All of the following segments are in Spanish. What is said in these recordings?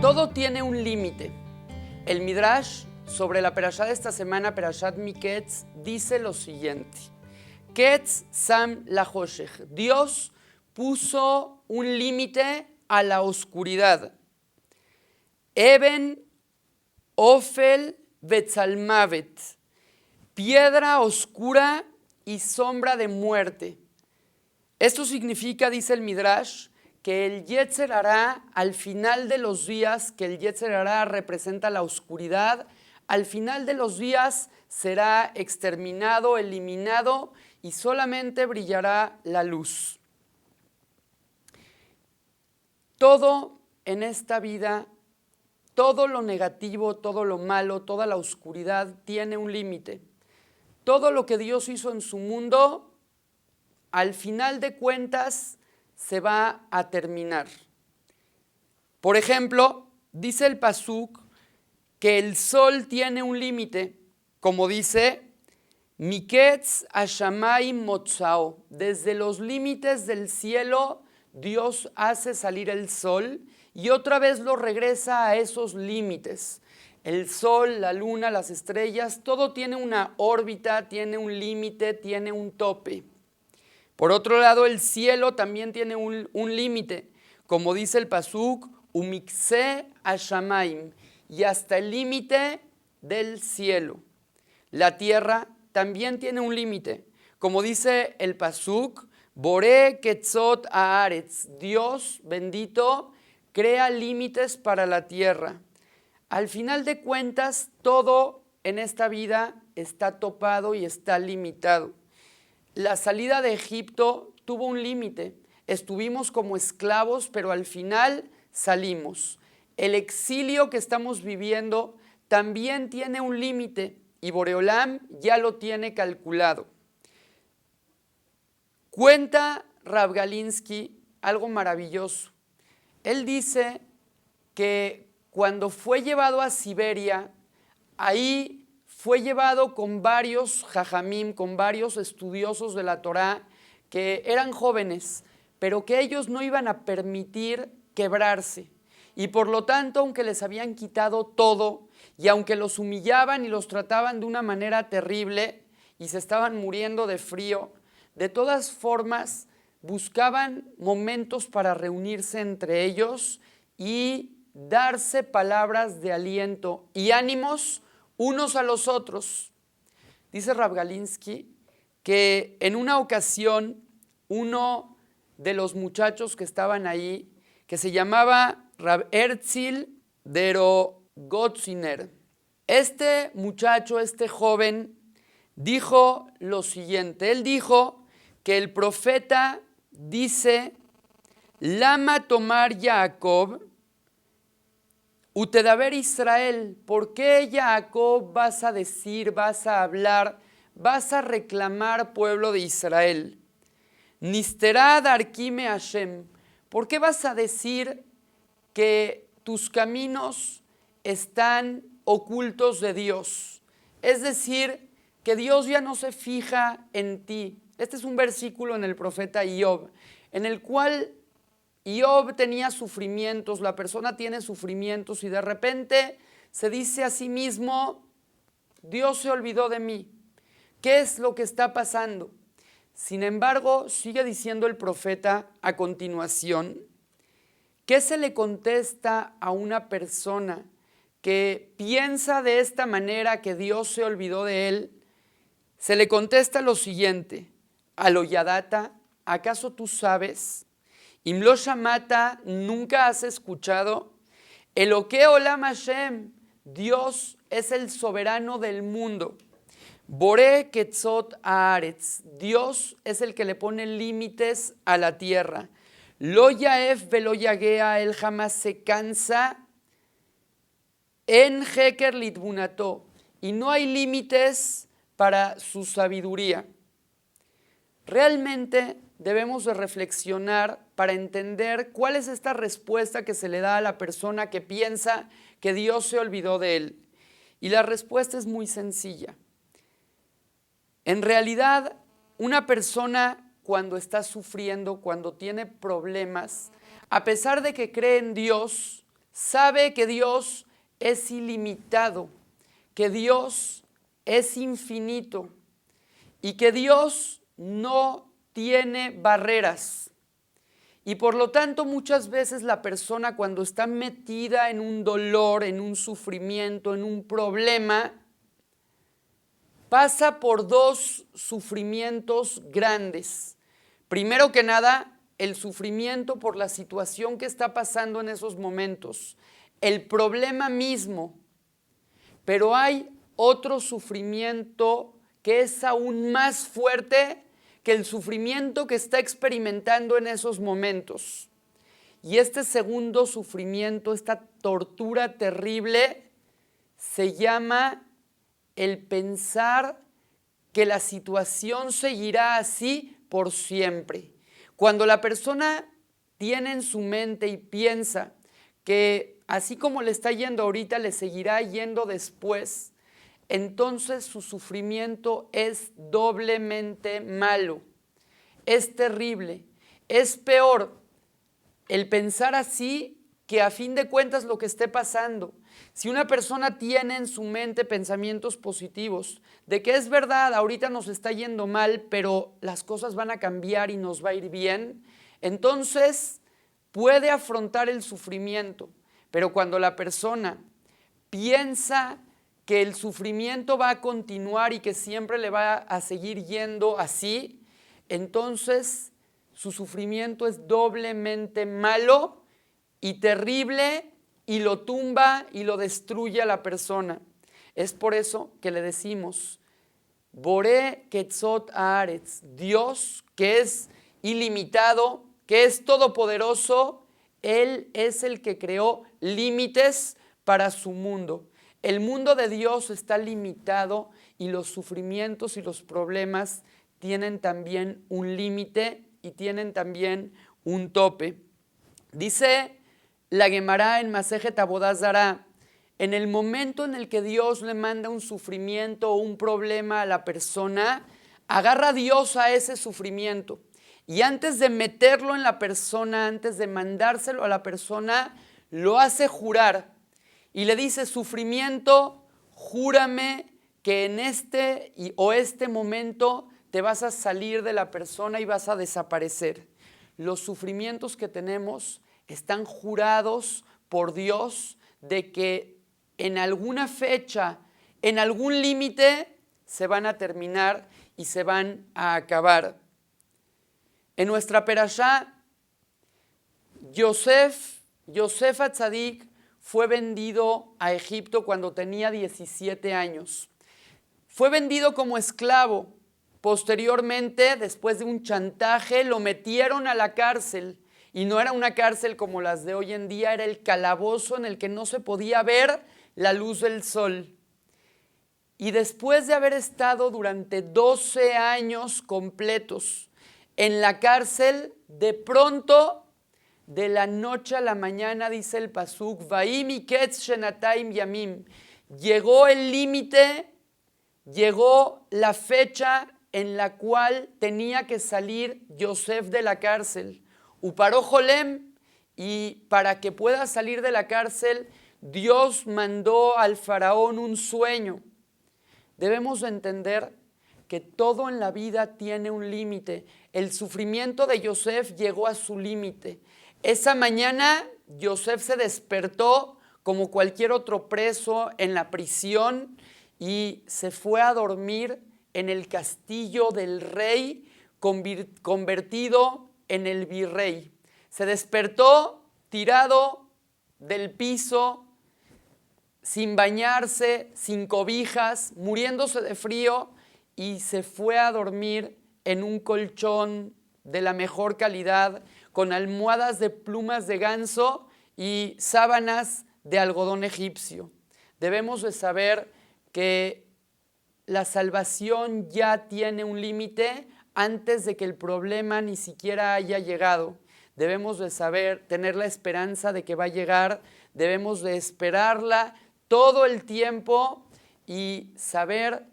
Todo tiene un límite. El Midrash sobre la perashá de esta semana, Perashat Miketz, dice lo siguiente: Ketz Sam Lahoshech. Dios puso un límite a la oscuridad. Eben Ofel Betzalmavet. Piedra oscura y sombra de muerte. Esto significa, dice el Midrash, que el Yetzer Hará, al final de los días, que el Yetzer Hará representa la oscuridad, al final de los días será exterminado, eliminado, y solamente brillará la luz. Todo en esta vida, todo lo negativo, todo lo malo, toda la oscuridad tiene un límite. Todo lo que Dios hizo en su mundo, al final de cuentas, se va a terminar. Por ejemplo, dice el pasuk que el sol tiene un límite, como dice Miketz Hashamayim Motzao. Desde los límites del cielo Dios hace salir el sol y otra vez lo regresa a esos límites. El sol, la luna, las estrellas, todo tiene una órbita, tiene un límite, tiene un tope. Por otro lado, el cielo también tiene un límite, como dice el pasuk, Umikse Hashamayim, y hasta el límite del cielo. La tierra también tiene un límite, como dice el pasuk, Boré Ketzot Haaretz, Dios bendito crea límites para la tierra. Al final de cuentas, todo en esta vida está topado y está limitado. La salida de Egipto tuvo un límite. Estuvimos como esclavos, pero al final salimos. El exilio que estamos viviendo también tiene un límite y Boreolam ya lo tiene calculado. Cuenta Rav Galinsky algo maravilloso. Él dice que cuando fue llevado a Siberia, ahí fue llevado con varios jajamim, con varios estudiosos de la Torá que eran jóvenes, pero que ellos no iban a permitir quebrarse. Y por lo tanto, aunque les habían quitado todo y aunque los humillaban y los trataban de una manera terrible y se estaban muriendo de frío, de todas formas buscaban momentos para reunirse entre ellos y darse palabras de aliento y ánimos unos a los otros. Dice Rav Galinsky que en una ocasión uno de los muchachos que estaban ahí, que se llamaba Rav Herzl Derogotziner, este muchacho, este joven, dijo lo siguiente. Él dijo que el profeta dice, Lama tomar Jacob, Utedaber Israel, ¿por qué Jacob vas a decir, vas a hablar, vas a reclamar pueblo de Israel? Nisterad Arkime Hashem, ¿por qué vas a decir que tus caminos están ocultos de Dios? Es decir, que Dios ya no se fija en ti. Este es un versículo en el profeta Job, en el cual Job tenía sufrimientos, la persona tiene sufrimientos y de repente se dice a sí mismo, Dios se olvidó de mí. ¿Qué es lo que está pasando? Sin embargo, sigue diciendo el profeta a continuación, ¿qué se le contesta a una persona que piensa de esta manera que Dios se olvidó de él? Se le contesta lo siguiente, Aloyadata, ¿acaso tú sabes? Imlo Shamata, ¿nunca has escuchado? Eloque Olam Hashem, Dios es el soberano del mundo. Boré Ketzot Haaretz, Dios es el que le pone límites a la tierra. Lo yaef velo yagea, él jamás se cansa. En Heker litbunato, y no hay límites para su sabiduría. Realmente debemos de reflexionar para entender cuál es esta respuesta que se le da a la persona que piensa que Dios se olvidó de él. Y la respuesta es muy sencilla. En realidad, una persona cuando está sufriendo, cuando tiene problemas, a pesar de que cree en Dios, sabe que Dios es ilimitado, que Dios es infinito y que Dios no tiene barreras. Y por lo tanto, muchas veces la persona cuando está metida en un dolor, en un sufrimiento, en un problema, pasa por dos sufrimientos grandes. Primero que nada, el sufrimiento por la situación que está pasando en esos momentos, el problema mismo. Pero hay otro sufrimiento que es aún más fuerte que el sufrimiento que está experimentando en esos momentos. Y este segundo sufrimiento, esta tortura terrible, se llama el pensar que la situación seguirá así por siempre. Cuando la persona tiene en su mente y piensa que así como le está yendo ahorita, le seguirá yendo después, entonces su sufrimiento es doblemente malo, es terrible, es peor el pensar así que a fin de cuentas lo que esté pasando. Si una persona tiene en su mente pensamientos positivos, de que es verdad, ahorita nos está yendo mal, pero las cosas van a cambiar y nos va a ir bien, entonces puede afrontar el sufrimiento. Pero cuando la persona piensa que el sufrimiento va a continuar y que siempre le va a seguir yendo así, entonces su sufrimiento es doblemente malo y terrible y lo tumba y lo destruye a la persona. Es por eso que le decimos, Boré Ketzot Haaretz, Dios que es ilimitado, que es todopoderoso, Él es el que creó límites para su mundo. El mundo de Dios está limitado y los sufrimientos y los problemas tienen también un límite y tienen también un tope. Dice la Gemara en Masejet Avodah Zará, en el momento en el que Dios le manda un sufrimiento o un problema a la persona, agarra a Dios a ese sufrimiento y antes de meterlo en la persona, antes de mandárselo a la persona, lo hace jurar y le dice, sufrimiento, júrame que en este o este momento te vas a salir de la persona y vas a desaparecer. Los sufrimientos que tenemos están jurados por Dios de que en alguna fecha, en algún límite, se van a terminar y se van a acabar. En nuestra perashá, Yosef Atzadik fue vendido a Egipto cuando tenía 17 años. Fue vendido como esclavo. Posteriormente, después de un chantaje, lo metieron a la cárcel. Y no era una cárcel como las de hoy en día, era el calabozo en el que no se podía ver la luz del sol. Y después de haber estado durante 12 años completos en la cárcel, de pronto, de la noche a la mañana, dice el pasuk, Vahim iketz shenataim yamim, llegó el límite, llegó la fecha en la cual tenía que salir Yosef de la cárcel. Uparó Jolem, y para que pueda salir de la cárcel, Dios mandó al faraón un sueño. Debemos entender que todo en la vida tiene un límite. El sufrimiento de Yosef llegó a su límite. Esa mañana Yosef se despertó como cualquier otro preso en la prisión y se fue a dormir en el castillo del rey convertido en el virrey. Se despertó tirado del piso, sin bañarse, sin cobijas, muriéndose de frío, y se fue a dormir en un colchón de la mejor calidad, con almohadas de plumas de ganso y sábanas de algodón egipcio. Debemos de saber que la salvación ya tiene un límite antes de que el problema ni siquiera haya llegado. Debemos de saber, tener la esperanza de que va a llegar, debemos de esperarla todo el tiempo, y saber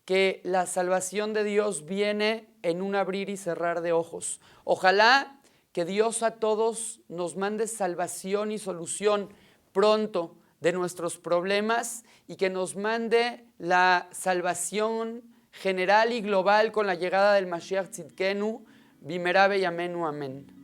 que la salvación de Dios viene en un abrir y cerrar de ojos. Ojalá que Dios a todos nos mande salvación y solución pronto de nuestros problemas y que nos mande la salvación general y global con la llegada del Mashiach Tzidkenu, Bimera Beyamenu, amén.